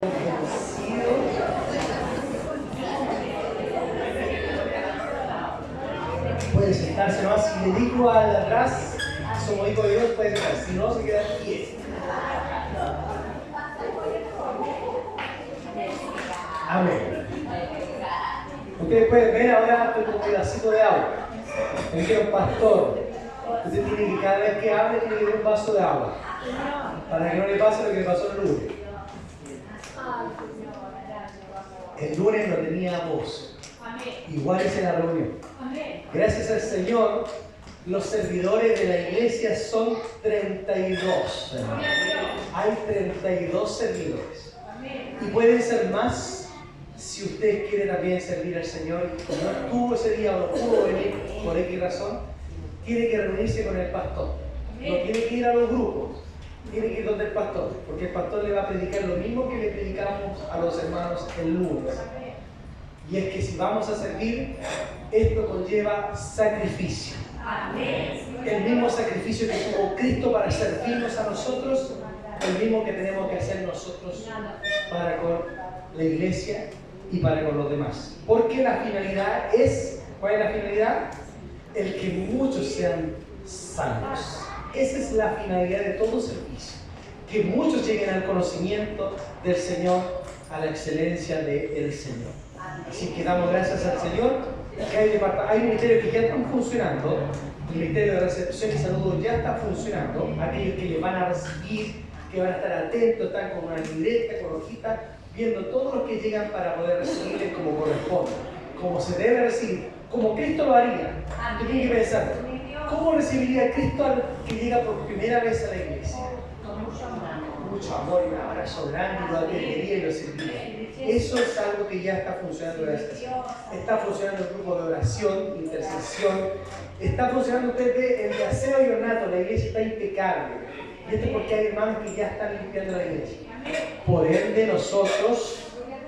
Puede sentarse nomás. Si le digo al atrás, somos hijos de Dios, puede sentarse. Si no, se queda en pie. Amén. Ustedes pueden ver ahora estoy con un pedacito de agua. Me dijeron, pastor, usted tiene que cada vez que hable tiene que tener un vaso de agua. Para que no le pase lo que le pasó el lunes. El lunes no tenía voz. Igual es en la reunión. Gracias al Señor, los servidores de la iglesia son 32. Hay 32 servidores. Y pueden ser más si usted quiere también servir al Señor. Y no estuvo ese día o no pudo venir por X razón, tiene que reunirse con el pastor. No tiene que ir a los grupos, tiene que ir donde el pastor, porque el pastor le va a predicar lo mismo que le predicamos a los hermanos el lunes. Y es que si vamos a servir, esto conlleva sacrificio. El mismo sacrificio que tuvo Cristo para servirnos a nosotros, el mismo que tenemos que hacer nosotros para con la iglesia y para con los demás. Porque la finalidad es, ¿cuál es la finalidad? El que muchos sean salvos. Esa es la finalidad de todo servicio. Que muchos lleguen al conocimiento del Señor, a la excelencia del Señor. Así que damos gracias al Señor que hay ministerios que ya están funcionando. El ministerio de recepción y saludos ya está funcionando. Aquellos que le van a recibir, que van a estar atentos, están con una libreta, con hojita, viendo todos los que llegan para poder recibirles como corresponde, como se debe recibir, como Cristo lo haría. Usted tiene que pensar, ¿cómo recibiría Cristo al que llega por primera vez a la iglesia? Mucho amor y un abrazo grande, y lo atendería y lo serviría. Eso es algo que ya está funcionando gracias. Está funcionando el grupo de oración, intercesión. Está funcionando, usted ve, el de aseo y ornato. La iglesia está impecable. Y esto es porque hay hermanos que ya están limpiando la iglesia. Por ende, nosotros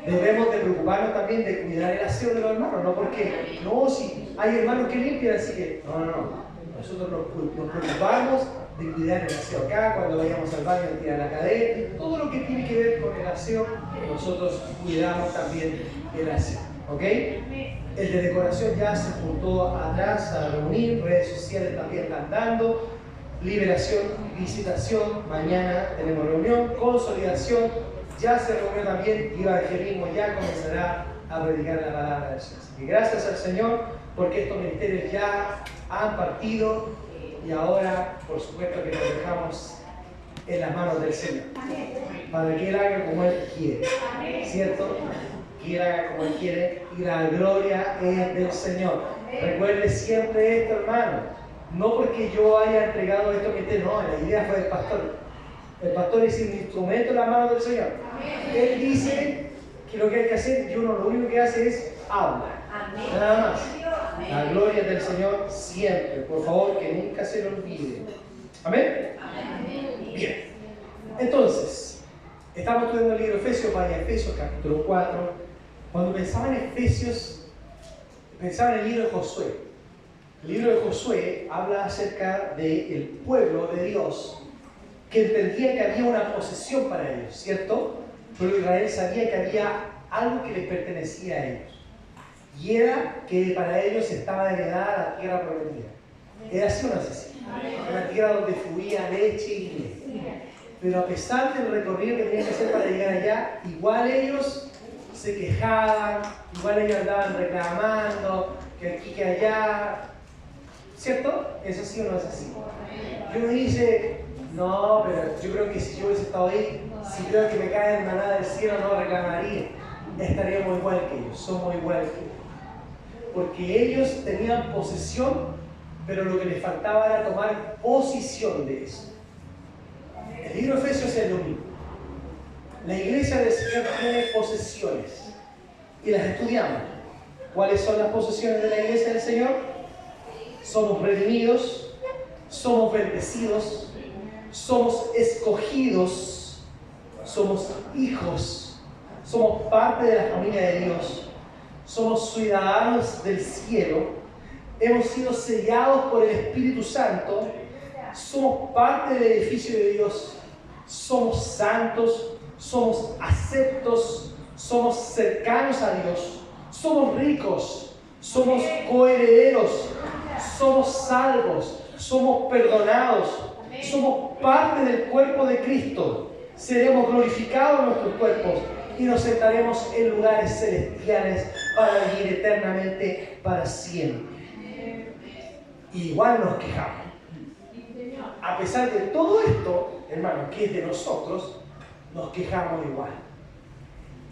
debemos de preocuparnos también de cuidar el aseo de los hermanos. No porque, no, si hay hermanos que limpian, así que, no. Nosotros nos preocupamos de cuidar el aseo acá, cuando vayamos al baño, tirar la cadena, todo lo que tiene que ver con el aseo, nosotros cuidamos también el aseo, ¿ok? El de decoración ya se juntó atrás a reunir, redes sociales también están dando, liberación, visitación, mañana tenemos reunión, consolidación, ya se reunió también, y evangelismo ya comenzará a predicar la palabra de Dios. Así que gracias al Señor, porque estos ministerios ya han partido, y ahora, por supuesto, que nos dejamos en las manos del Señor. Para que Él haga como Él quiere. ¿Cierto? Que Él haga como Él quiere. Y la gloria es del Señor. Recuerde siempre esto, hermano. No porque yo haya entregado esto que no, la idea fue del pastor. El pastor es un instrumento en las manos del Señor. Él dice que lo que hay que hacer, y uno lo único que hace es hablar. Nada más. La gloria del Señor siempre. Por favor, que nunca se lo olvide. ¿Amén? Bien. Entonces, estamos estudiando el libro de Efesios, vaya Efesios capítulo 4. Cuando pensaba en Efesios, pensaba en el libro de Josué. El libro de Josué habla acerca del pueblo de Dios que entendía que había una posesión para ellos, ¿cierto? Pero Israel sabía que había algo que les pertenecía a ellos. Y era que para ellos estaba heredada la tierra prometida. Era así o no es así. Una tierra donde fluía leche y miel. Pero a pesar del recorrido que tenían que hacer para llegar allá, igual ellos se quejaban, igual ellos andaban reclamando, que aquí, que allá. ¿Cierto? ¿Es así o no es así? Y uno dice, no, pero yo creo que si yo hubiese estado ahí, si creo que me cae el maná del cielo, no reclamaría. Estaríamos igual que ellos, somos igual que ellos. Porque ellos tenían posesión, pero lo que les faltaba era tomar posición de eso. El libro de Efesios es lo mismo. La iglesia del Señor tiene posesiones y las estudiamos. ¿Cuáles son las posesiones de la iglesia del Señor? Somos redimidos, somos bendecidos, somos escogidos, somos hijos, somos parte de la familia de Dios. Somos ciudadanos del cielo, hemos sido sellados por el Espíritu Santo, somos parte del edificio de Dios, somos santos, somos aceptos, somos cercanos a Dios, somos ricos, somos coherederos, somos salvos, somos perdonados, somos parte del cuerpo de Cristo. Seremos glorificados en nuestros cuerpos y nos sentaremos en lugares celestiales para vivir eternamente para siempre. Igual nos quejamos. A pesar de todo esto, hermano, que es de nosotros, nos quejamos igual.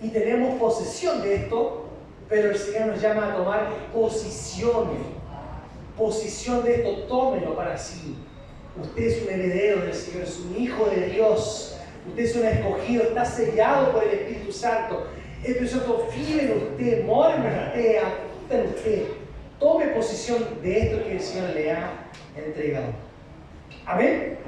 Y tenemos posesión de esto, pero el Señor nos llama a tomar posición de esto, tómelo para sí. Usted es un heredero del Señor, es un hijo de Dios. Usted es un escogido, está sellado por el Espíritu Santo. El Espíritu Santo vive en usted, mora en usted, habita en usted. Tome posición de esto que el Señor le ha entregado. Amén.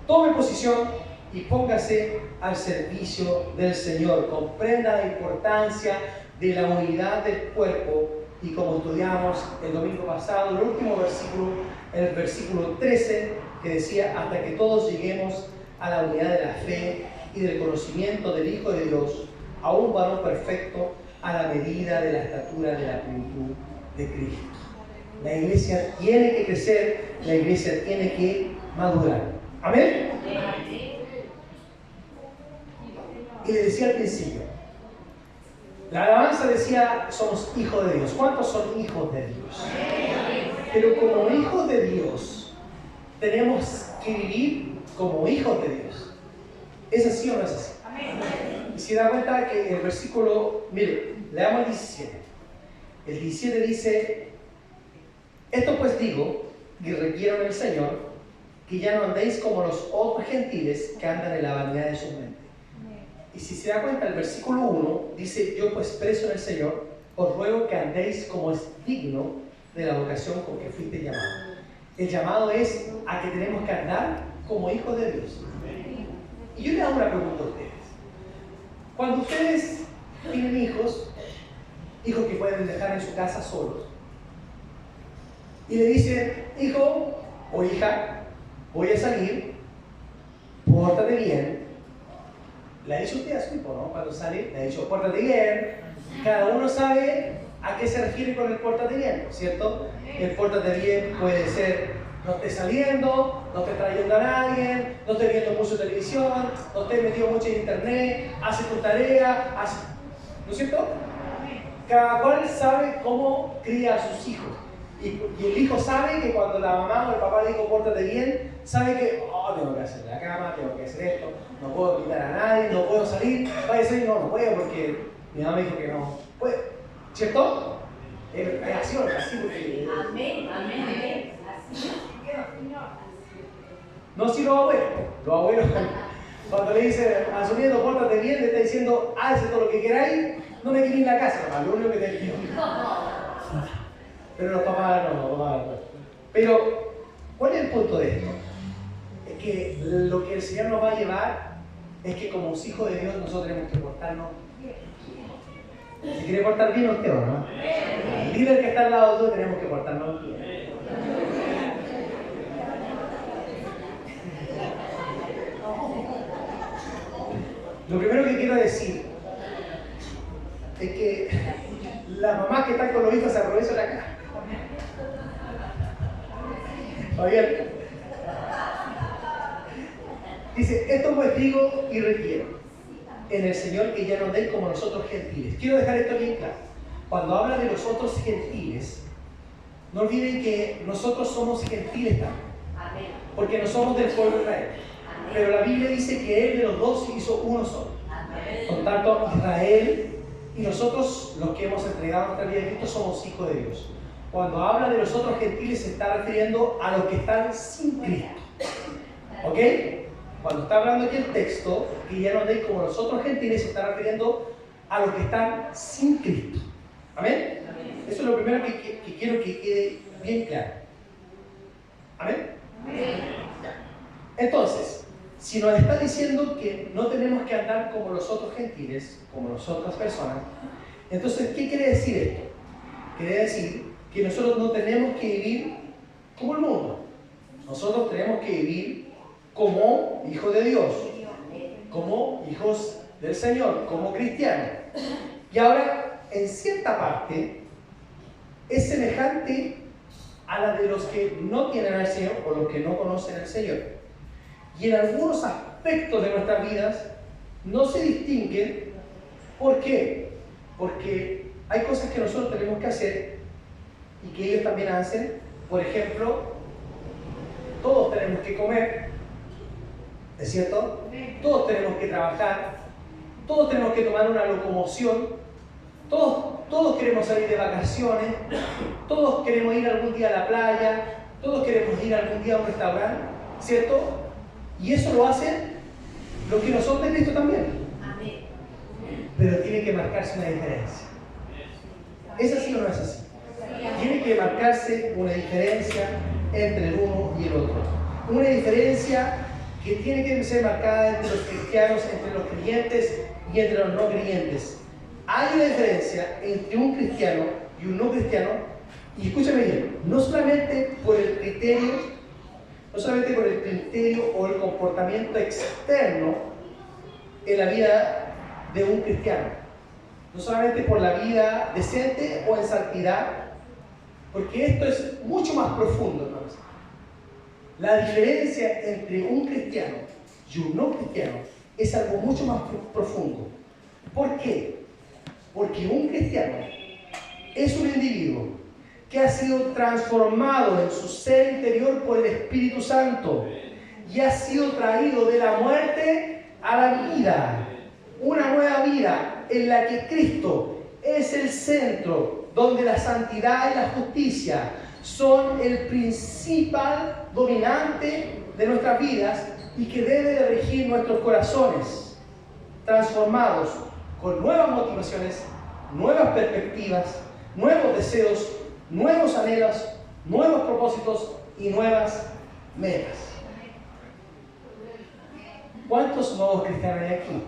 Tome posición y póngase al servicio del Señor. Comprenda la importancia de la unidad del cuerpo. Y como estudiamos el domingo pasado, el último versículo, el versículo 13, que decía: hasta que todos lleguemos a la unidad de la fe y del conocimiento del Hijo de Dios, a un varón perfecto, a la medida de la estatura de la plenitud de Cristo. La iglesia tiene que crecer, la iglesia tiene que madurar. ¿Amén? Y le decía al principio, la alabanza decía: somos hijos de Dios. ¿Cuántos son hijos de Dios? Pero como hijos de Dios, tenemos que vivir como hijos de Dios. ¿Es así o no es así? Y si da cuenta que el versículo, mire, leamos el 17. El 17 dice: esto pues digo y requiero en el Señor, que ya no andéis como los otros gentiles que andan en la vanidad de su mente. Y si se da cuenta, el versículo 1 dice: yo pues preso en el Señor, os ruego que andéis como es digno de la vocación con que fuiste llamado. El llamado es a que tenemos que andar como hijos de Dios. Y yo le hago una pregunta a ustedes. Cuando ustedes tienen hijos que pueden dejar en su casa solos, y le dicen: hijo o hija, voy a salir, pórtate bien. Le ha dicho usted a su hijo, ¿no? Cuando sale, le ha dicho: pórtate bien. Cada uno sabe a qué se refiere con el pórtate bien, ¿cierto? El pórtate bien puede ser: no estés saliendo, no estés trayendo a nadie, no estés viendo mucho televisión, no estés metido mucho en internet, hace tu tarea, ¿no es cierto? Cada cual sabe cómo cría a sus hijos. Y el hijo sabe que cuando la mamá o el papá le dijo pórtate bien, sabe que tengo que hacer la cama, tengo que hacer esto, no puedo quitar a nadie, no puedo salir. Vaya a decir: no puedo porque mi mamá me dijo que no puede. ¿Cierto? Es así o así porque... Amén, amén. Así. No si los abuelos cuando le dicen a su nieto pórtate bien, le está diciendo: haz todo lo que queráis, no me queréis la casa, lo único que te digo. Pero los papás no. Pero, ¿cuál es el punto de esto? Es que lo que el Señor nos va a llevar es que como hijos de Dios nosotros tenemos que portarnos bien. ¿Se quiere portar bien usted o no? El líder que está al lado tuyo tenemos que portarnos bien. Lo primero que quiero decir es que las mamás que están con los hijos se aprovechan de acá. Fabián dice: esto pues digo y requiero en el Señor, que ya no andéis como los otros gentiles. Quiero dejar esto bien claro. Cuando habla de los otros gentiles, no olviden que nosotros somos gentiles también, porque no somos del pueblo de Israel. Pero la Biblia dice que Él de los dos hizo uno solo. Por tanto, Israel y nosotros, los que hemos entregado nuestra vida a Cristo, somos hijos de Dios. Cuando habla de los otros gentiles, se está refiriendo a los que están sin Cristo. ¿Ok? Cuando está hablando aquí el texto, que ya no andéis como los otros gentiles, se está refiriendo a los que están sin Cristo. ¿Amén? Eso es lo primero que quiero que quede bien claro. ¿Amén? Entonces, si nos está diciendo que no tenemos que andar como los otros gentiles, como las otras personas, entonces, ¿qué quiere decir esto? Quiere decir que nosotros no tenemos que vivir como el mundo. Nosotros tenemos que vivir como hijos de Dios. como hijos del Señor, como cristianos. Y ahora, en cierta parte, es semejante a la de los que no tienen al Señor o los que no conocen al Señor. Y en algunos aspectos de nuestras vidas no se distinguen. ¿Por qué? Porque hay cosas que nosotros tenemos que hacer y que ellos también hacen. Por ejemplo, todos tenemos que comer, ¿es cierto? Todos tenemos que trabajar, todos tenemos que tomar una locomoción, todos queremos salir de vacaciones, todos queremos ir algún día a la playa, todos queremos ir algún día a un restaurante, ¿cierto? Y eso lo hacen los que no son de Cristo también. Amén. Pero tiene que marcarse una diferencia. ¿Es así o no es así? Tiene que marcarse una diferencia entre el uno y el otro. Una diferencia que tiene que ser marcada entre los cristianos, entre los creyentes y entre los no creyentes. Hay una diferencia entre un cristiano y un no cristiano, y escúchame bien, no solamente por el criterio o el comportamiento externo en la vida de un cristiano, no solamente por la vida decente o en santidad, porque esto es mucho más profundo, hermanos. La diferencia entre un cristiano y un no cristiano es algo mucho más profundo. ¿Por qué? Porque un cristiano es un individuo que ha sido transformado en su ser interior por el Espíritu Santo y ha sido traído de la muerte a la vida. Una nueva vida en la que Cristo es el centro, donde la santidad y la justicia son el principal dominante de nuestras vidas y que debe de regir nuestros corazones, transformados con nuevas motivaciones, nuevas perspectivas, nuevos deseos, nuevos anhelos, nuevos propósitos y nuevas metas. ¿Cuántos nuevos cristianos hay aquí?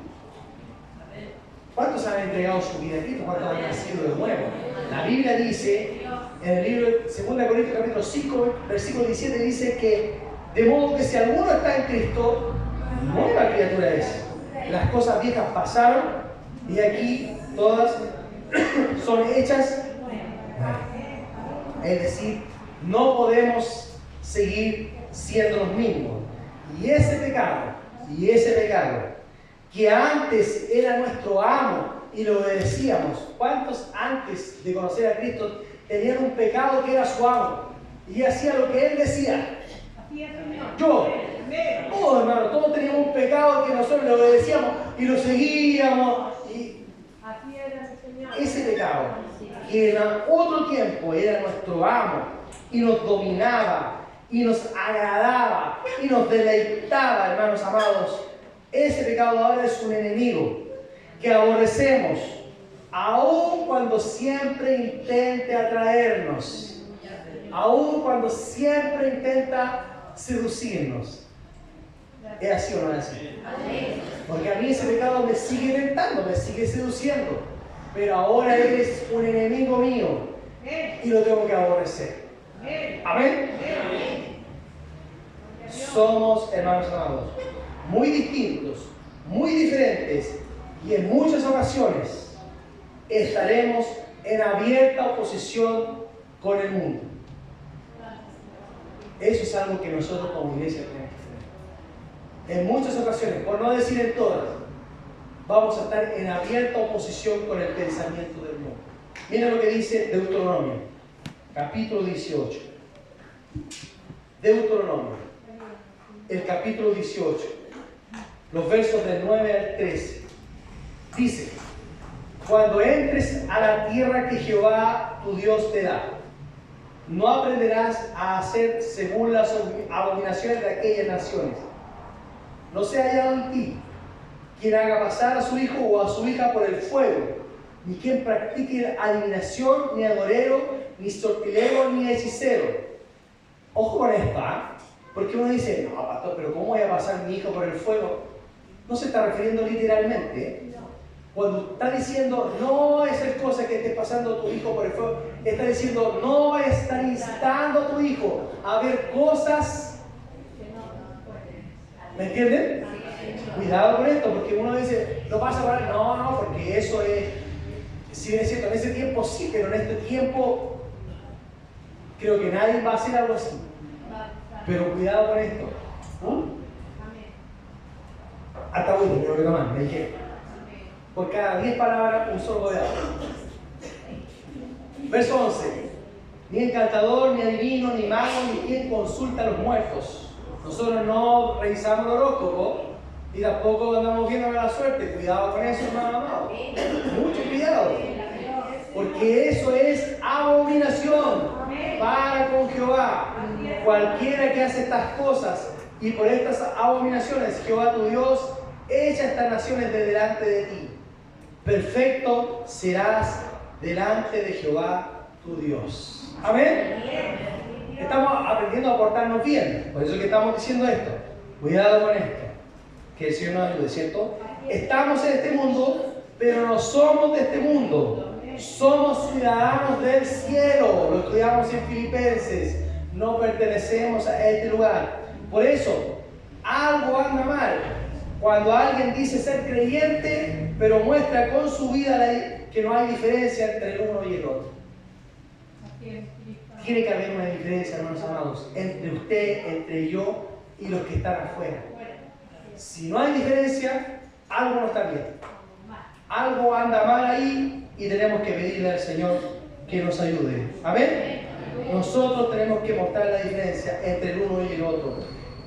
¿Cuántos han entregado su vida a Cristo? ¿Cuántos han nacido de nuevo? La Biblia dice, en el libro de 2 Corintios capítulo 5, versículo 17, dice que de modo que si alguno está en Cristo, nueva criatura es. Las cosas viejas pasaron y aquí todas son hechas. Es decir, no podemos seguir siendo los mismos. Y ese pecado, que antes era nuestro amo y lo obedecíamos. ¿Cuántos antes de conocer a Cristo tenían un pecado que era su amo y hacía lo que él decía? Yo, todos hermanos, todos teníamos un pecado que nosotros le obedecíamos y lo seguíamos. Y ese pecado, que en otro tiempo era nuestro amo y nos dominaba y nos agradaba y nos deleitaba, hermanos amados, ese pecado ahora es un enemigo que aborrecemos, aun cuando siempre intente atraernos, aun cuando siempre intenta seducirnos. ¿Es así o no es así? Porque a mí ese pecado me sigue tentando, me sigue seduciendo, pero ahora él es un enemigo mío y lo tengo que aborrecer. Amén. Somos, hermanos amados, muy distintos, muy diferentes, y en muchas ocasiones estaremos en abierta oposición con el mundo. Eso es algo que nosotros como iglesia tenemos que tener. En muchas ocasiones, por no decir en todas, vamos a estar en abierta oposición con el pensamiento del mundo. Mira lo que dice Deuteronomio, capítulo 18. Deuteronomio, el capítulo 18, los versos del 9 al 13. Dice: cuando entres a la tierra que Jehová tu Dios te da, no aprenderás a hacer según las abominaciones de aquellas naciones. No se ha hallado en ti quien haga pasar a su hijo o a su hija por el fuego, ni quien practique adivinación, ni agorero, ni sortilego, ni hechicero. Ojo con esto, porque uno dice: no, pastor, pero ¿cómo voy a pasar mi hijo por el fuego? No se está refiriendo literalmente. Cuando está diciendo no esas cosas que esté pasando tu hijo por el fuego, está diciendo no va a estar instando a tu hijo a ver cosas. ¿Me entienden? Cuidado con esto, porque uno dice, no pasa por ahí. No, porque eso es, si bien es cierto, en ese tiempo sí, pero en este tiempo creo que nadie va a hacer algo así. Pero cuidado con esto. Hasta bueno, creo que nomás, me dije. Por cada 10 palabras, un sorbo de agua. Verso 11. Ni encantador, ni adivino, ni mago, ni quien consulta a los muertos. Nosotros no revisamos el horóscopo y tampoco andamos viendo la suerte. Cuidado con eso, hermano amado. Mucho cuidado. Porque eso es abominación para con Jehová. Cualquiera que hace estas cosas y por estas abominaciones, Jehová tu Dios echa estas naciones de delante de ti. Perfecto serás delante de Jehová tu Dios. Amén. Estamos aprendiendo a portarnos bien. Por eso es que estamos diciendo esto. Cuidado con esto. Que el Señor nos ayude, ¿cierto? Estamos en este mundo, pero no somos de este mundo. Somos ciudadanos del cielo. Lo estudiamos en Filipenses. No pertenecemos a este lugar. Por eso, algo anda mal. Cuando alguien dice ser creyente, pero muestra con su vida que no hay diferencia entre el uno y el otro. Tiene que haber una diferencia, hermanos amados, entre usted, entre yo y los que están afuera. Si no hay diferencia, algo no está bien. Algo anda mal ahí y tenemos que pedirle al Señor que nos ayude. Amén. Nosotros tenemos que mostrar la diferencia entre el uno y el otro.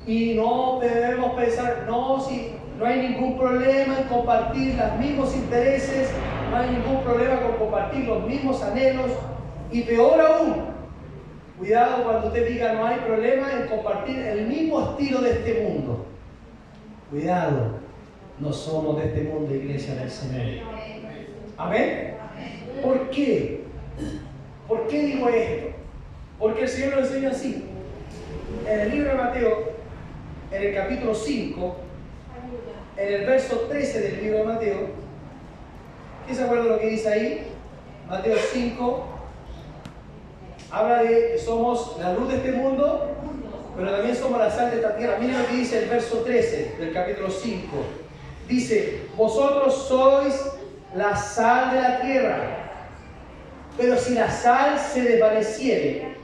Y no debemos pensar, si no hay ningún problema en compartir los mismos intereses, no hay ningún problema con compartir los mismos anhelos, y peor aún, cuidado cuando usted diga no hay problema en compartir el mismo estilo de este mundo. Cuidado, no somos de este mundo, iglesia del Señor. ¿Amén? ¿Por qué? ¿Por qué digo esto? Porque el Señor lo enseña así. En el libro de Mateo, en el capítulo 5, en el verso 13 del libro de Mateo, ¿qué se acuerda de lo que dice ahí? Mateo 5 habla de que somos la luz de este mundo, pero también somos la sal de esta tierra. Miren lo que dice el verso 13 del capítulo 5. Dice, vosotros sois la sal de la tierra, pero si la sal se desvaneciere,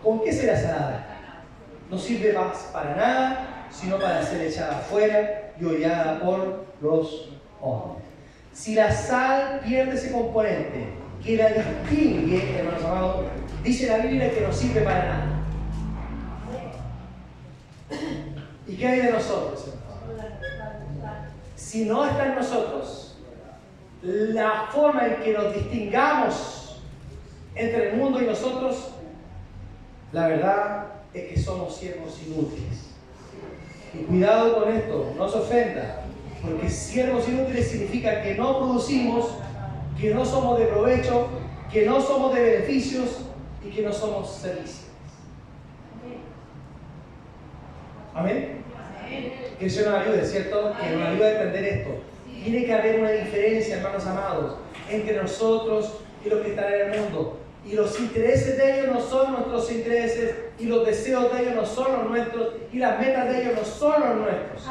¿con qué será salada? No sirve más para nada, sino para ser echada afuera y hollada por los hombres. Si la sal pierde ese componente que la distingue, hermanos amados, dice la Biblia que no sirve para nada. ¿Y qué hay de nosotros? Si no está en nosotros la forma en que nos distingamos entre el mundo y nosotros, la verdad es que somos siervos inútiles. Y cuidado con esto, no se ofenda, porque siervos inútiles significa que no producimos, que no somos de provecho, que no somos de beneficios y que no somos servicios. Amén. Que el Señor nos ayude, ¿cierto? Que nos ayude a entender esto. Tiene que haber una diferencia, hermanos amados, entre nosotros y los que están en el mundo. Y los intereses de ellos no son nuestros intereses, y los deseos de ellos no son los nuestros, y las metas de ellos no son los nuestros.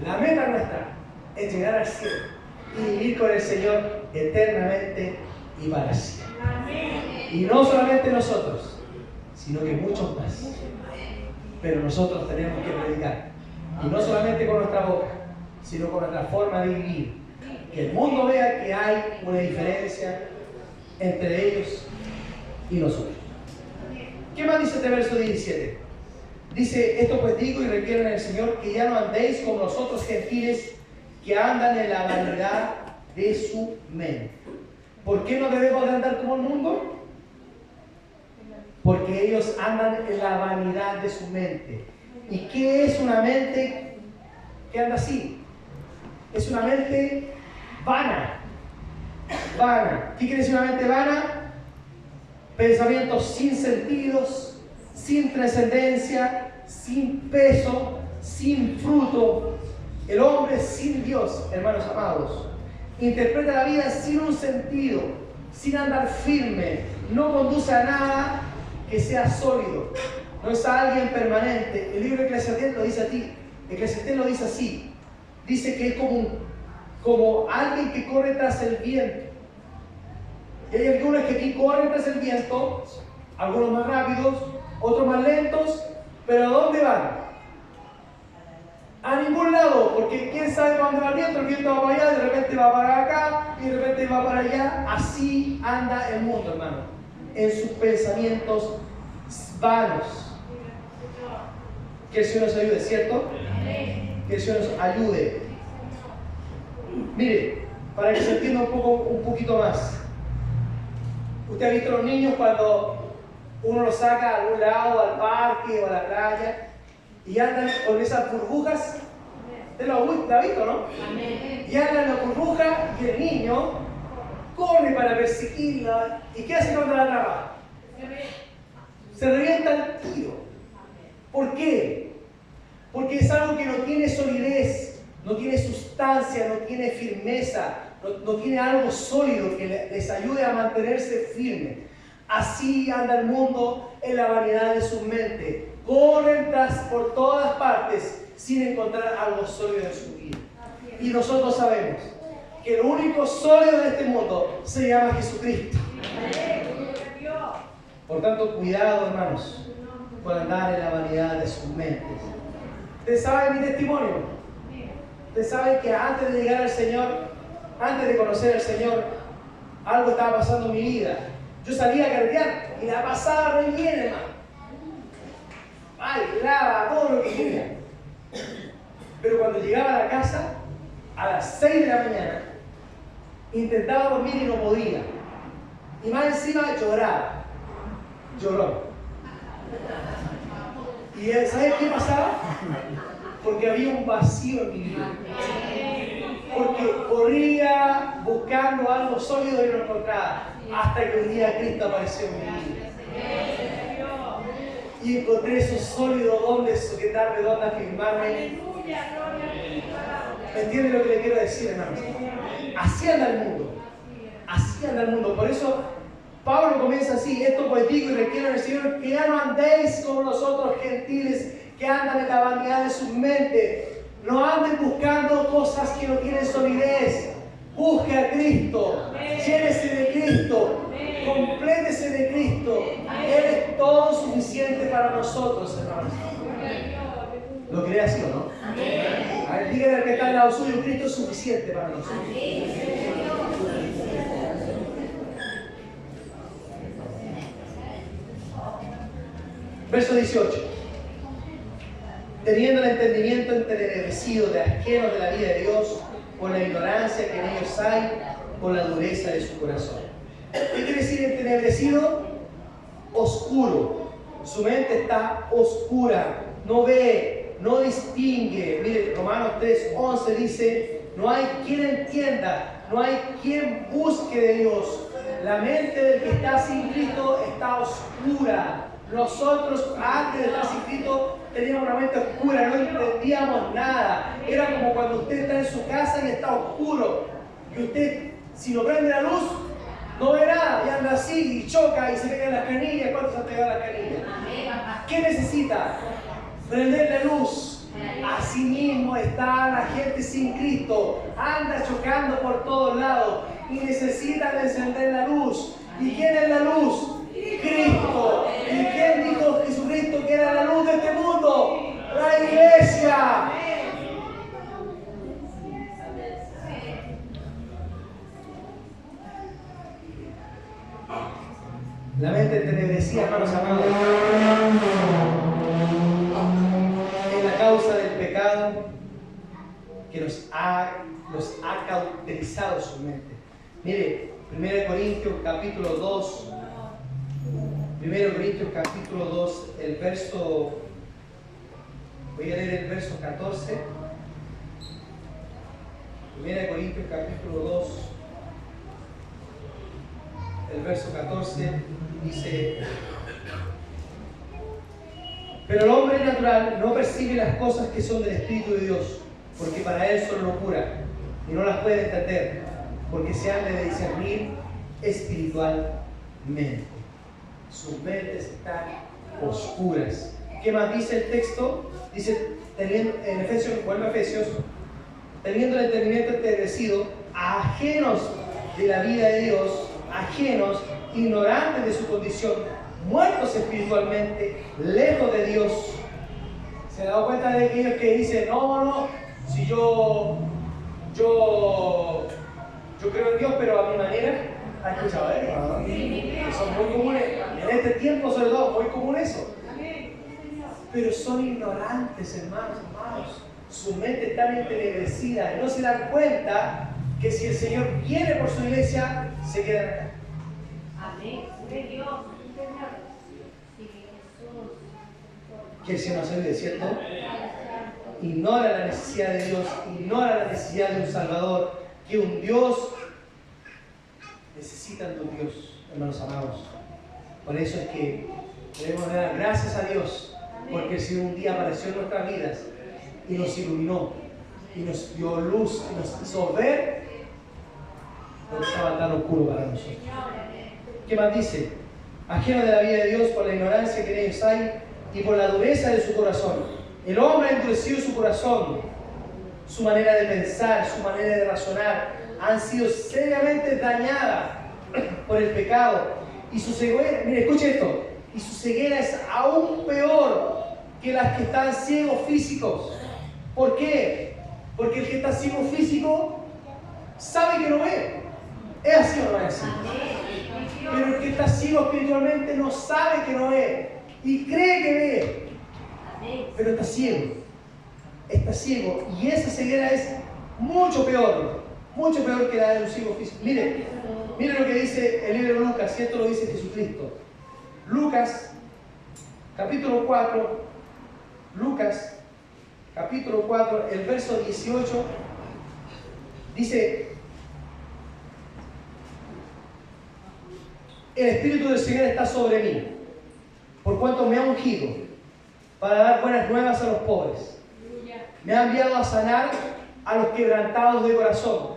La meta nuestra es llegar al cielo y vivir con el Señor eternamente y para siempre. Y no solamente nosotros, sino que muchos más. Pero nosotros tenemos que predicar. Y no solamente con nuestra boca, sino con nuestra forma de vivir. Que el mundo vea que hay una diferencia entre ellos y nosotros. ¿Qué más dice este verso 17? Dice, esto pues digo y requiero en el Señor que ya no andéis como los otros gentiles que andan en la vanidad de su mente. ¿Por qué no debemos de andar como el mundo? Porque ellos andan en la vanidad de su mente. ¿Y qué es una mente que anda así? Es una mente vana. Vana. ¿Qué quiere decir una mente vana? Pensamientos sin sentidos, sin trascendencia, sin peso, sin fruto. El hombre sin Dios, hermanos amados, interpreta la vida sin un sentido, sin andar firme, no conduce a nada que sea sólido, no es a alguien permanente. El libro de Eclesiastés lo dice Eclesiastés lo dice así. Dice que es como alguien que corre tras el viento. Y hay algunos que aquí corren tras el viento, algunos más rápidos, otros más lentos, pero ¿a dónde van? A ningún lado, porque quién sabe para dónde va el viento va para allá, de repente va para acá y de repente va para allá. Así anda el mundo, hermano, en sus pensamientos vanos. Que el Señor nos ayude, ¿cierto? Que el Señor nos ayude. Mire, para que se entienda un poquito más. Usted ha visto a los niños cuando uno los saca a algún lado, al parque o a la playa, y andan con esas burbujas. ¿Usted lo ha visto, no? Y andan en la burbuja y el niño corre para perseguirla. ¿Y qué hace cuando la atrapa? Se revienta el tiro. ¿Por qué? Porque es algo que no tiene solidez, no tiene sustancia, no tiene firmeza, no tiene algo sólido que les ayude a mantenerse firmes. Así anda el mundo en la variedad de su mente. Corren por todas partes sin encontrar algo sólido en su vida. Y nosotros sabemos que lo único sólido de este mundo se llama Jesucristo. Por tanto, cuidado, hermanos, con andar en la vanidad de sus mentes. ¿Ustedes saben mi testimonio? ¿Ustedes saben que antes de llegar al Señor, antes de conocer al Señor, algo estaba pasando en mi vida? Yo salía a carretear y la pasaba re bien, hermano. Bailaba, todo lo que quería. Pero cuando llegaba a la casa, a las 6 de la mañana, intentaba dormir y no podía. Y más encima lloraba. Lloró. ¿Y sabes qué pasaba? Porque había un vacío en mi vida. Porque corría buscando algo sólido y no encontraba. Hasta que un día Cristo apareció en mi vida. Y encontré eso sólido donde sujetarme, donde afirmarme. ¿Me entienden lo que le quiero decir, hermanos? Así anda el mundo. Así anda el mundo. Por eso Pablo comienza así: esto pues digo y requiero en el Señor que ya no andéis como los otros gentiles que andan en la vanidad de sus mentes. No anden buscando cosas que no tienen solidez. Busque a Cristo. Llénese de Cristo. Complétese de Cristo. Él es todo suficiente para nosotros, hermanos. ¿Lo cree así o no? A ver, díganle al que está al lado suyo: Cristo es suficiente para nosotros. Verso 18. Teniendo el entendimiento entenebrecido de ajenos de la vida de Dios, por la ignorancia que en ellos hay, por la dureza de su corazón. ¿Qué quiere decir entenebrecido? Oscuro. Su mente está oscura, no ve, no distingue. Mire, Romanos 3:11 dice: no hay quien entienda, no hay quien busque de Dios. La mente del que está sin Cristo está oscura. Nosotros, antes de estar sin Cristo, teníamos una mente oscura, no entendíamos nada. Era como cuando usted está en su casa y está oscuro. Y usted, si no prende la luz, no ve nada. Y anda así y choca y se pega en las canillas. ¿Cuántos se han pegado en las canillas? ¿Qué necesita? Prender la luz. Así mismo está la gente sin Cristo. Anda chocando por todos lados y necesita encender la luz. ¿Y quién es la luz? Cristo. ¿Y quién dijo Jesucristo que era la luz de este mundo? La iglesia. La mente entenebrecida, hermanos amados, es la causa del pecado que nos ha cauterizado su mente. Mire, 1 Corintios capítulo 2, 1 Corintios capítulo 2, el verso, voy a leer el verso 14. 1 Corintios capítulo 2, el verso 14 dice: pero el hombre natural no percibe las cosas que son del Espíritu de Dios, porque para él son locura y no las puede entender, porque se han de discernir espiritualmente. Sus mentes están oscuras. ¿Qué más dice el texto? Dice: en Efesios, vuelve a Efesios, teniendo el entendimiento entenebrecido, ajenos de la vida de Dios, ajenos, ignorantes de su condición, muertos espiritualmente, lejos de Dios. ¿Se ha dado cuenta de aquellos que dicen, no, si yo creo en Dios, pero a mi manera? ¿Has escuchado eso? Son muy comunes, en este tiempo sobre todo, muy común eso. Pero son ignorantes, hermanos. Su mente está entenebrecida y no se dan cuenta que si el Señor viene por su iglesia, se quedan acá. Amén. Que el Señor nos ayude, ¿cierto? Ignora la necesidad de Dios, ignora la necesidad de un Salvador, que un Dios necesita de un Dios, hermanos amados. Por eso es que debemos dar gracias a Dios, porque el Señor un día apareció en nuestras vidas y nos iluminó, y nos dio luz, y nos hizo ver lo que estaba tan oscuro para nosotros. ¿Qué más dice? Ajeno de la vida de Dios por la ignorancia que en ellos hay y por la dureza de su corazón. El hombre ha endurecido su corazón, su manera de pensar, su manera de razonar, han sido seriamente dañadas por el pecado. Y su ceguera, mire, escuche esto, y su ceguera es aún peor que las que están ciegos físicos. ¿Por qué? Porque el que está ciego físico sabe que no ve. ¿Es así o no es así? Pero el que está ciego espiritualmente no sabe que no ve y cree que ve, pero está ciego. Está ciego, y esa ceguera es mucho peor que la de un ciego físico. Mire lo que dice el libro de Lucas, y esto lo dice Jesucristo. Lucas, capítulo 4, el verso 18, dice: el Espíritu del Señor está sobre mí, por cuanto me ha ungido para dar buenas nuevas a los pobres. Me ha enviado a sanar a los quebrantados de corazón,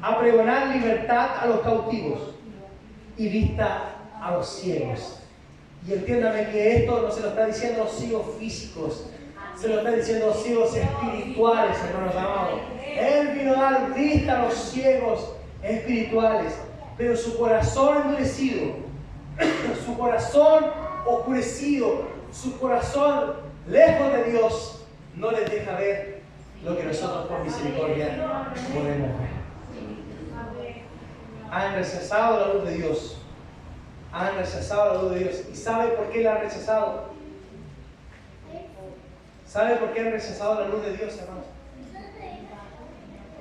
a pregonar libertad a los cautivos y vista a los ciegos. Y entiéndame que esto no se lo está diciendo los ciegos físicos, se lo está diciendo los ciegos espirituales, hermanos amados. Él vino a dar vista a los ciegos espirituales, pero su corazón endurecido, su corazón oscurecido, su corazón lejos de Dios, no les deja ver lo que nosotros por misericordia podemos ver. Han rechazado la luz de Dios. Han rechazado la luz de Dios. ¿Y sabe por qué la han rechazado? ¿Sabe por qué han rechazado la luz de Dios, hermanos?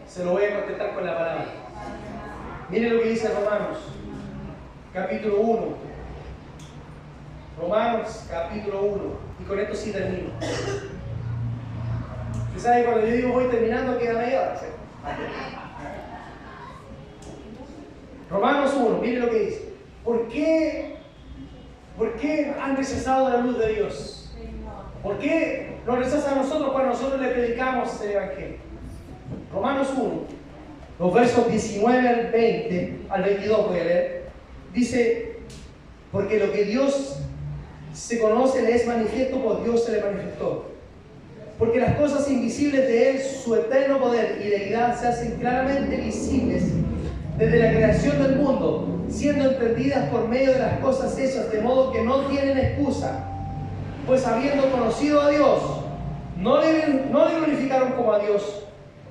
Se lo voy a contestar con la palabra. Mire lo que dice Romanos, capítulo 1. Romanos, capítulo 1. Y con esto sí termino. Usted sabe, cuando yo digo voy terminando, queda media hora, ¿sí? Romanos 1, mire lo que dice. ¿Por qué han rechazado la luz de Dios? ¿Por qué nos rechazan a nosotros cuando nosotros le predicamos el Evangelio? Romanos 1, los versos 19 al 20, al 22 voy a leer. Dice: porque lo que Dios se conoce le es manifiesto, por Dios se le manifestó. Porque las cosas invisibles de Él, su eterno poder y deidad, se hacen claramente visibles desde la creación del mundo, siendo entendidas por medio de las cosas hechas, de modo que no tienen excusa. Pues habiendo conocido a Dios, no le glorificaron como a Dios,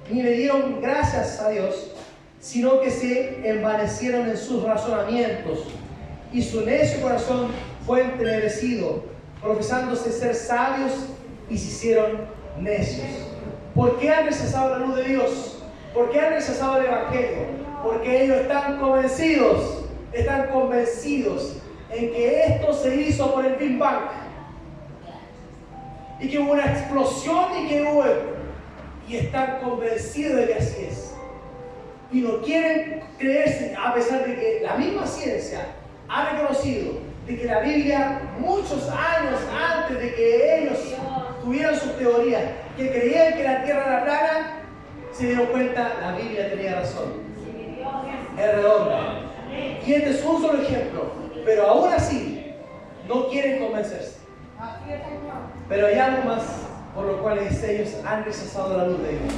ni le dieron gracias a Dios, sino que se envanecieron en sus razonamientos, y su necio corazón fue entenebrecido, profesándose ser sabios, y se hicieron necios. ¿Por qué han rechazado la luz de Dios? ¿Por qué han rechazado el Evangelio? Porque ellos están convencidos en que esto se hizo por el Big Bang, y que hubo una explosión y están convencidos de que así es, y no quieren creerse, a pesar de que la misma ciencia ha reconocido de que la Biblia, muchos años antes de que ellos tuvieran sus teorías, que creían que la tierra era plana, se dieron cuenta, la Biblia tenía razón, es redonda. Y este es un solo ejemplo, pero aún así no quieren convencerse. Pero hay algo más por los cuales ellos han rechazado la luz de Dios.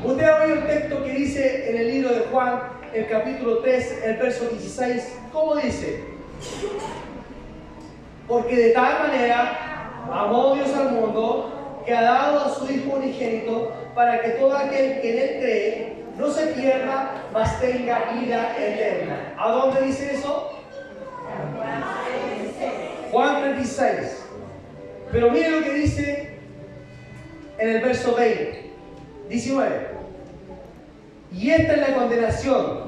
Usted ha oído el texto que dice en el libro de Juan, el capítulo 3, el verso 16. ¿Cómo dice? Porque de tal manera amó Dios al mundo, que ha dado a su Hijo unigénito, para que todo aquel que en Él cree no se pierda, mas tenga vida eterna. ¿A dónde dice eso? Juan 3:16. Pero mire lo que dice en el verso 19. Y esta es la condenación.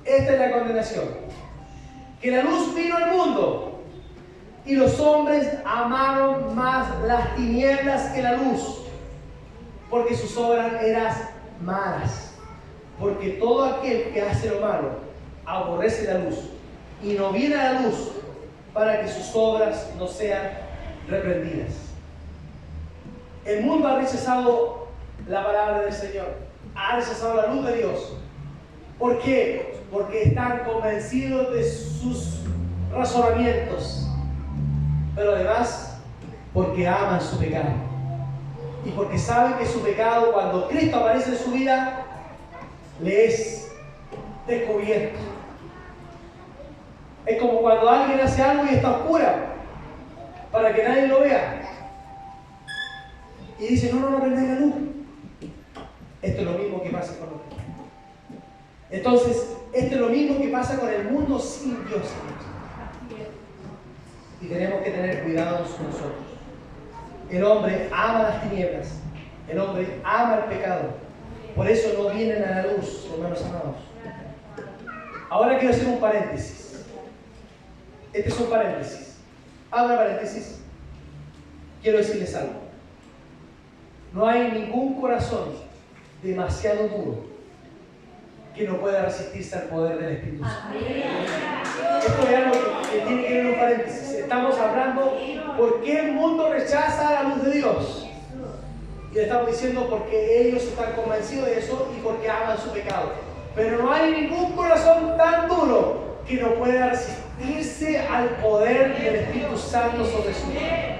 Esta es la condenación. Que la luz vino al mundo, y los hombres amaron más las tinieblas que la luz, porque sus obras eran malas. Porque todo aquel que hace lo malo aborrece la luz, y no viene a la luz, para que sus obras no sean reprendidas. El mundo ha rechazado la palabra del Señor, ha rechazado la luz de Dios. ¿Por qué? Porque están convencidos de sus razonamientos, pero además porque aman su pecado, y porque saben que su pecado, cuando Cristo aparece en su vida, le es descubierto. Es como cuando alguien hace algo y está oscura para que nadie lo vea, y dice: no prendáis la luz. Esto es lo mismo que pasa con nosotros. Entonces, esto es lo mismo que pasa con el mundo sin Dios. Y tenemos que tener cuidado nosotros. El hombre ama las tinieblas, el hombre ama el pecado. Por eso no vienen a la luz, hermanos amados. Ahora quiero hacer un paréntesis. Este es un paréntesis. Abra paréntesis. Quiero decirles algo. No hay ningún corazón demasiado duro que no pueda resistirse al poder del Espíritu Santo. Esto es algo que tiene que ver en un paréntesis. Estamos hablando por qué el mundo rechaza la luz de Dios. Y le estamos diciendo porque ellos están convencidos de eso y porque aman su pecado. Pero no hay ningún corazón tan duro que no pueda resistirse al poder del Espíritu Santo sobre su vida.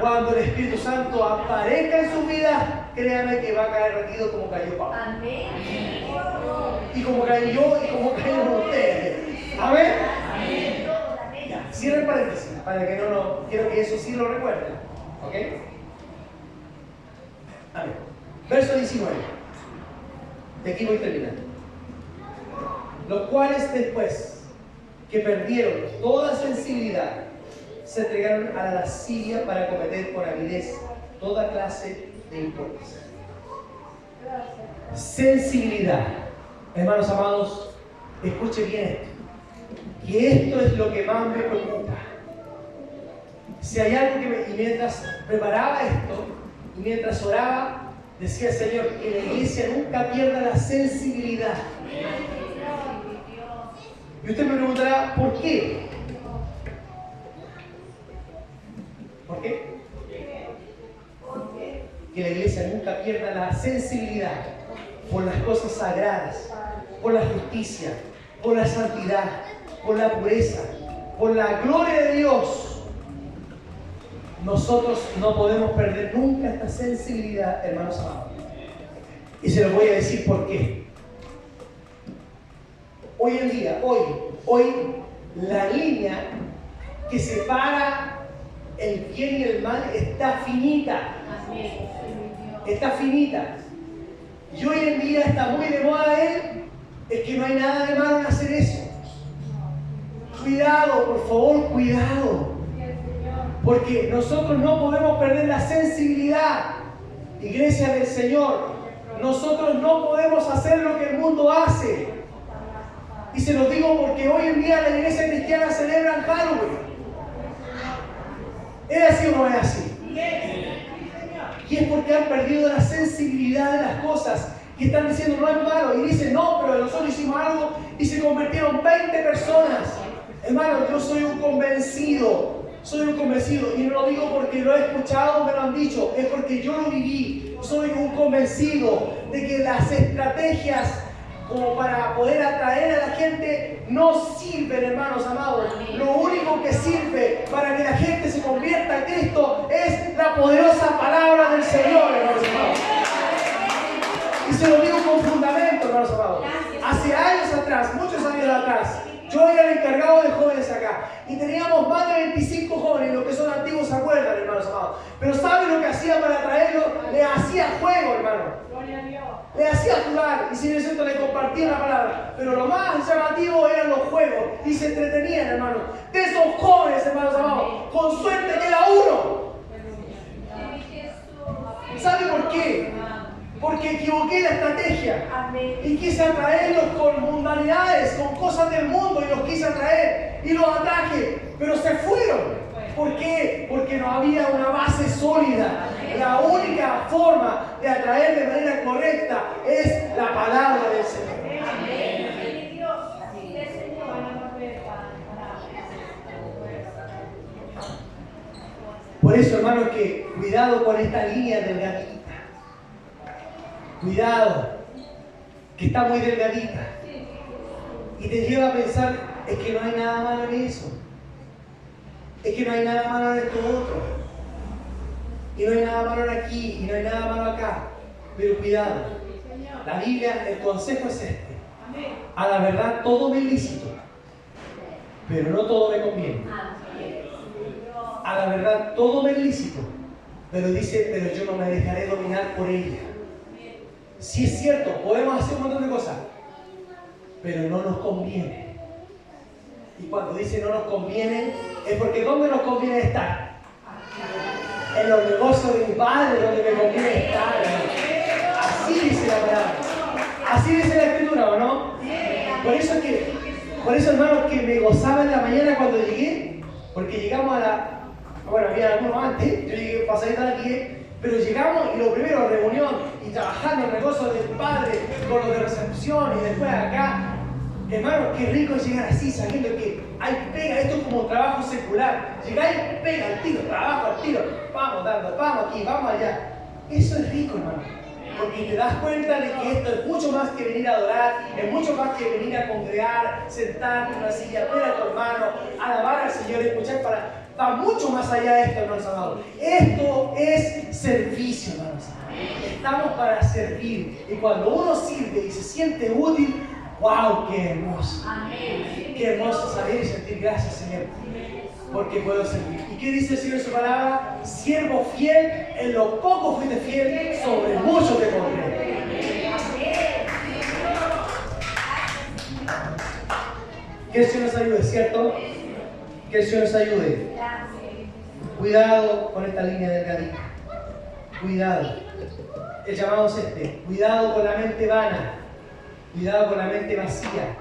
Cuando el Espíritu Santo aparezca en su vida, créanme que va a caer rendido como cayó Pablo. Y como caí yo y como cayeron ustedes. Amén. Ya, cierra el paréntesis para que no quiero que eso sí lo recuerden. ¿Ok? Amén. Verso 19. De aquí voy terminando. Los cuales después que perdieron toda sensibilidad, se entregaron a la lascivia para cometer con avidez toda clase de impurezas. Sensibilidad. Hermanos amados, escuche bien esto. Que esto es lo que más me preocupa. Si hay algo y mientras preparaba esto, y mientras oraba, decía el Señor, que la iglesia nunca pierda la sensibilidad. Y usted me preguntará, ¿por qué? ¿Por qué? Que la iglesia nunca pierda la sensibilidad por las cosas sagradas, por la justicia, por la santidad, por la pureza, por la gloria de Dios. Nosotros no podemos perder nunca esta sensibilidad, hermanos amados. Y se los voy a decir por qué. Hoy en día, hoy, la línea que separa el bien y el mal está finita. Está finita. Y hoy en día está muy de moda es que no hay nada de malo en hacer eso. Cuidado, por favor, cuidado. Porque nosotros no podemos perder la sensibilidad. Iglesia del Señor, nosotros no podemos hacer lo que el mundo hace. Y se los digo porque hoy en día la iglesia cristiana celebra Halloween. ¿Es así o no es así? Y es porque han perdido la sensibilidad de las cosas. Que están diciendo no es malo. Y dicen no, pero nosotros hicimos algo y se convirtieron 20 personas. Hermano, yo soy un convencido. Y no lo digo porque lo he escuchado, me lo han dicho. Es porque yo lo viví. Soy un convencido de que las estrategias como para poder atraer a la gente, no sirven, hermanos amados. Lo único que sirve para que la gente se convierta a Cristo es la poderosa palabra del Señor, hermanos amados. Y se lo digo con fundamento, hermanos amados. Hace años atrás, muchos años atrás, yo era el encargado de jóvenes acá y teníamos más de 25 jóvenes, los que son antiguos se acuerdan, hermanos amados. Pero ¿saben lo que hacía para atraerlos? Le hacía juego, hermano. Le hacía jugar y si necesito le compartía la palabra. Pero lo más llamativo eran los juegos y se entretenían, hermano. De esos jóvenes, hermanos amados, con suerte queda uno. ¿Sabe por qué? Porque equivoqué la estrategia y quise atraerlos con mundanidades, con cosas del mundo y los quise atraer y los atraje, pero se fueron. ¿Por qué? Porque no había una base sólida. La única forma de atraer de manera correcta es la palabra del Señor. Por eso, hermanos, que cuidado con esta línea delgadita. Cuidado, que está muy delgadita. Y te lleva a pensar, es que no hay nada malo en eso. Es que no hay nada malo en esto otro. Y no hay nada malo aquí, y no hay nada malo acá. Pero cuidado, la Biblia, el consejo es este. A la verdad todo me es lícito, pero no todo me conviene. A la verdad todo me es lícito, pero dice, pero yo no me dejaré dominar por ella. Sí es cierto, podemos hacer un montón de cosas, pero no nos conviene. Y cuando dice no nos conviene, es porque ¿dónde nos conviene estar? En los negocios de mi padre, donde me conviene estar. Así dice la palabra. Así dice la Escritura, ¿o no? Por eso, hermanos, que me gozaba en la mañana cuando llegué, porque llegamos a la... Bueno, había algunos antes, yo llegué pasadita de aquí, pero llegamos y lo primero, reunión, y trabajando en negocios del padre, con los de recepción, y después acá. Hermano, qué rico es llegar así, sabiendo que hay pega, esto es como trabajo secular. Llegáis, pega al tiro, trabajo al tiro, vamos dando, vamos aquí, vamos allá. Eso es rico, hermano, porque te das cuenta de que esto es mucho más que venir a adorar, es mucho más que venir a congregar, sentarte en una silla, ver a tu hermano, alabar al Señor, escuchar va mucho más allá de esto, hermanos amados. Esto es servicio, hermanos amados. Estamos para servir, y cuando uno sirve y se siente útil, ¡wow! ¡Qué hermoso! Amén. ¡Qué hermoso salir y sentir gracias, Señor! Porque puedo servir. ¿Y qué dice el Señor en su palabra? Siervo fiel, en lo poco fuiste fiel, sobre mucho te pondré. Que el Señor nos ayude, ¿cierto? Que el Señor nos ayude. Cuidado con esta línea delgadita. Cuidado. El llamado es este. Cuidado con la mente vana. Cuidado con la mente vacía.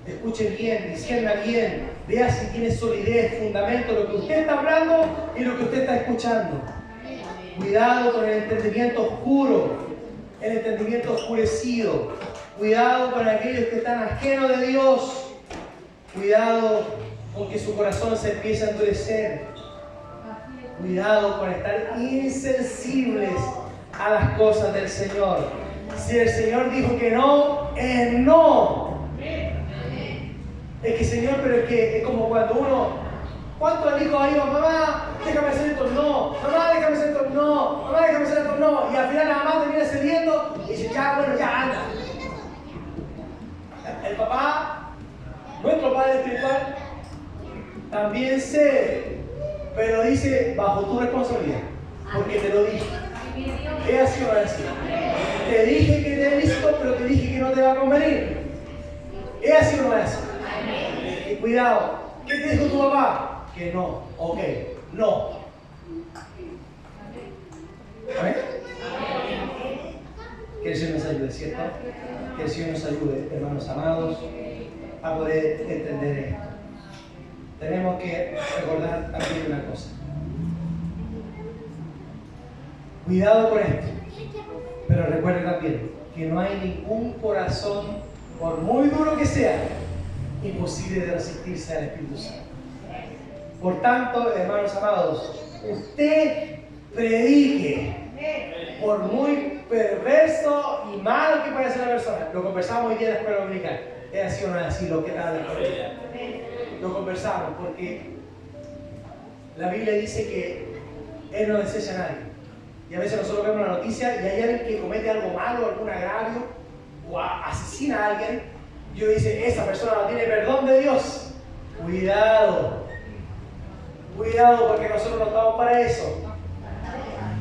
Escuchen bien, discierna bien. Vea si tiene solidez, fundamento, lo que usted está hablando y lo que usted está escuchando. Cuidado con el entendimiento oscuro, el entendimiento oscurecido. Cuidado con aquellos que están ajenos de Dios. Cuidado con que su corazón se empiece a endurecer. Cuidado con estar insensibles a las cosas del Señor. Si el Señor dijo que no, es no. Es que Señor, pero es que es como cuando uno, ¿cuántos hijos ahí van? Mamá, déjame hacer esto, no. Mamá, déjame hacer esto, no. Mamá, déjame hacer esto, no. Y al final la mamá termina cediendo y dice, ya, bueno, ya anda. El papá, nuestro padre espiritual, también cede, pero dice, bajo tu responsabilidad, porque te lo dije. ¿Qué ha sido así? Te dije que te es lícito, pero te dije que no te va a convenir. ¿Es así o no es así? Y cuidado, ¿qué te dijo tu papá? Que no. Ok, no. ¿Amén? Que el Señor nos ayude, ¿cierto? Que el Señor nos ayude, hermanos amados, a poder entender esto. Tenemos que recordar también una cosa. Cuidado con esto. Pero recuerde también que no hay ningún corazón, por muy duro que sea, imposible de resistirse al Espíritu Santo. Por tanto, hermanos amados, usted predique. Por muy perverso y malo que pueda ser la persona, lo conversamos hoy día en la escuela dominical. ¿Es así o no es así lo que está en la escuela? Lo conversamos porque la Biblia dice que Él no desecha a nadie. Y a veces nosotros vemos la noticia y hay alguien que comete algo malo, algún agravio o asesina a alguien. Y uno dice, esa persona no tiene perdón de Dios. Cuidado. Cuidado porque nosotros no estamos para eso.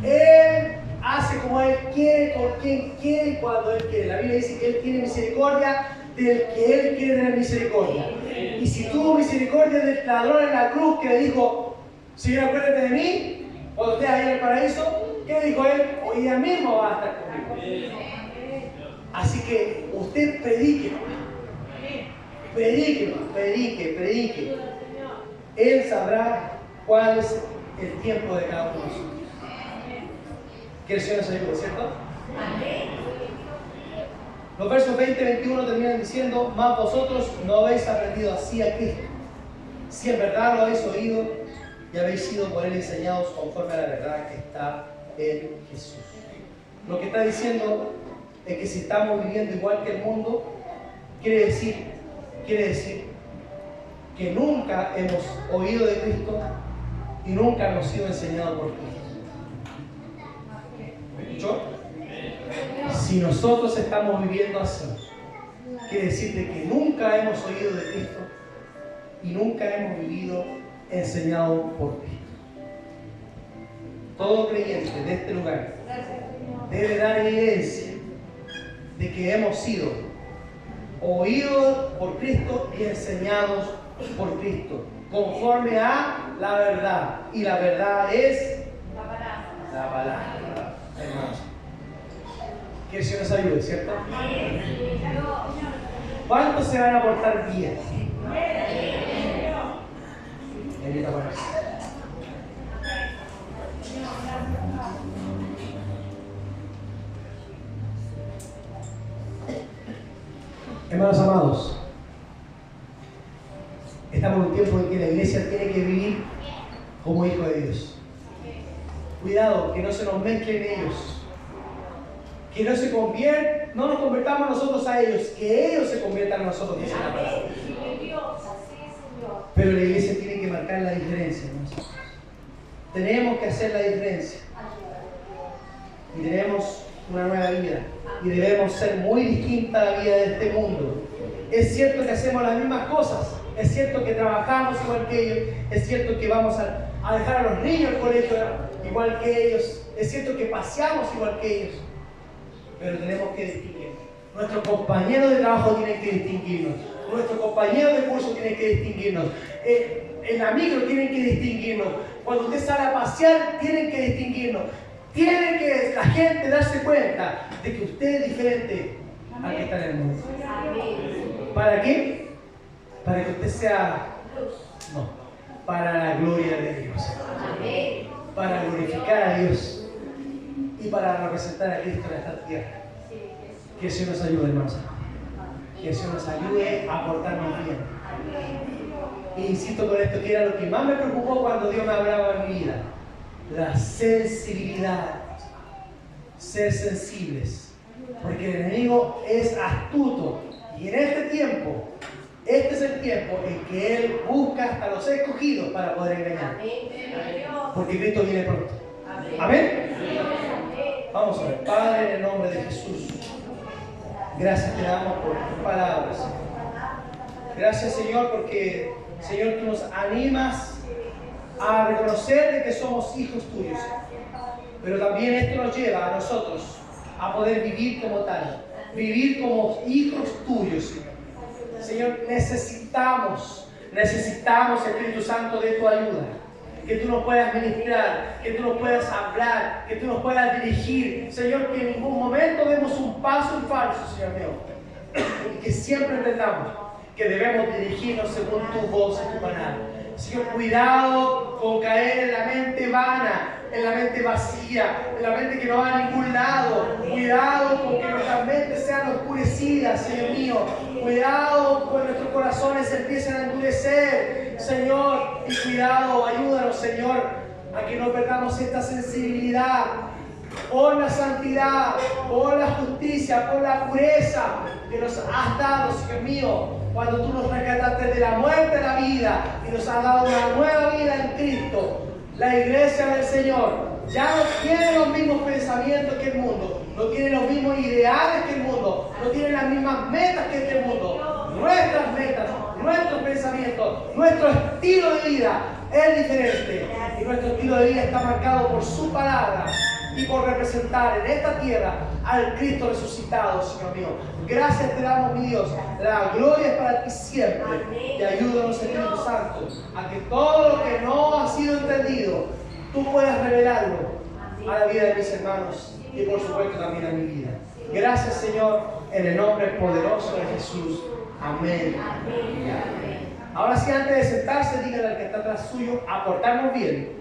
Él hace como Él quiere, con quien quiere y cuando Él quiere. La Biblia dice que Él tiene misericordia del que Él quiere tener misericordia. Y si tuvo misericordia del ladrón en la cruz que le dijo, Señor, acuérdate de mí, cuando estés ahí en el paraíso, ¿qué dijo Él? Hoy día mismo va a estar conmigo. Así que usted predique. Predique. Él sabrá cuál es el tiempo de cada uno de nosotros. Que el Señor nos ayude, ¿cierto? Los versos 20 y 21 terminan diciendo, mas vosotros no habéis aprendido así a Cristo, si en verdad lo habéis oído y habéis sido por Él enseñados conforme a la verdad que está en Jesús. Lo que está diciendo es que si estamos viviendo igual que el mundo, quiere decir que nunca hemos oído de Cristo y nunca hemos sido enseñados por Cristo. ¿Me escuchó? Si nosotros estamos viviendo así, quiere decir de que nunca hemos oído de Cristo y nunca hemos vivido enseñado por Cristo. Todo creyente de este lugar debe dar evidencia de que hemos sido oídos por Cristo y enseñados por Cristo, conforme a la verdad. Y la verdad es la palabra. Hermanos, que el Señor nos ayude, ¿cierto? ¿Cuántos se van a portar bien? Hermanos amados, estamos en un tiempo en que la iglesia tiene que vivir como hijo de Dios. Cuidado, que no se nos mezclen ellos. Que no nos convertamos nosotros a ellos, que ellos se conviertan a nosotros, dice la palabra. Pero la iglesia tiene que marcar la diferencia, ¿no? Tenemos que hacer la diferencia. Y tenemos una nueva vida. Y debemos ser muy distinta a la vida de este mundo. Es cierto que hacemos las mismas cosas. Es cierto que trabajamos igual que ellos. Es cierto que vamos a dejar a los niños al colegio igual que ellos. Es cierto que paseamos igual que ellos. Pero tenemos que distinguir. Nuestros compañeros de trabajo tienen que distinguirnos. Nuestros compañeros de curso tienen que distinguirnos. En la micro tienen que distinguirnos. Cuando usted sale a pasear, tienen que distinguirnos. Tiene que la gente darse cuenta de que usted es diferente al que está en el mundo. ¿Para qué? Para que usted sea... No, para la gloria de Dios. Para glorificar a Dios y para representar a Cristo en esta tierra. Que el Señor nos ayude, hermanos. Que el Señor nos ayude a portarnos bien. E insisto con esto, que era lo que más me preocupó cuando Dios me hablaba en mi vida. La sensibilidad. Ser sensibles. Porque el enemigo es astuto. Y en este tiempo, este es el tiempo en que Él busca hasta los escogidos para poder engañar. Porque Cristo viene pronto. Amén. Vamos a ver. Padre, en el nombre de Jesús, gracias te damos por tus palabras. Gracias, Señor, porque, Señor, tú nos animas a reconocer de que somos hijos tuyos. Pero también esto nos lleva a nosotros a poder vivir como tal, vivir como hijos tuyos, Señor. Señor, necesitamos, Espíritu Santo, de tu ayuda. Que tú nos puedas ministrar, que tú nos puedas hablar, que tú nos puedas dirigir. Señor, que en ningún momento demos un paso en falso, Señor mío. Y que siempre entendamos que debemos dirigirnos según tu voz y tu palabra. Señor, cuidado con caer en la mente vana, en la mente vacía, en la mente que no va a ningún lado. Cuidado con que nuestras mentes sean oscurecidas, Señor mío. Cuidado con que nuestros corazones se empiecen a endurecer, Señor. Y cuidado, ayúdanos, Señor, a que no perdamos esta sensibilidad por la santidad, por la justicia, por la pureza que nos has dado, Señor mío, cuando tú nos rescataste de la muerte a la vida y nos has dado una nueva vida en Cristo. La iglesia del Señor ya no tiene los mismos pensamientos que el mundo, no tiene los mismos ideales que el mundo, no tiene las mismas metas que este mundo. Nuestras metas, nuestros pensamientos, nuestro estilo de vida es diferente. Y nuestro estilo de vida está marcado por su palabra y por representar en esta tierra al Cristo resucitado, Señor mío. Gracias te damos, mi Dios. La gloria es para ti siempre. Y ayúdanos, Espíritu Santo, a que todo lo que no ha sido entendido, tú puedas revelarlo a la vida de mis hermanos y por supuesto también a mi vida. Gracias, Señor, en el nombre poderoso de Jesús. Amén. Ahora sí, antes de sentarse, díganle al que está atrás suyo a portarnos bien.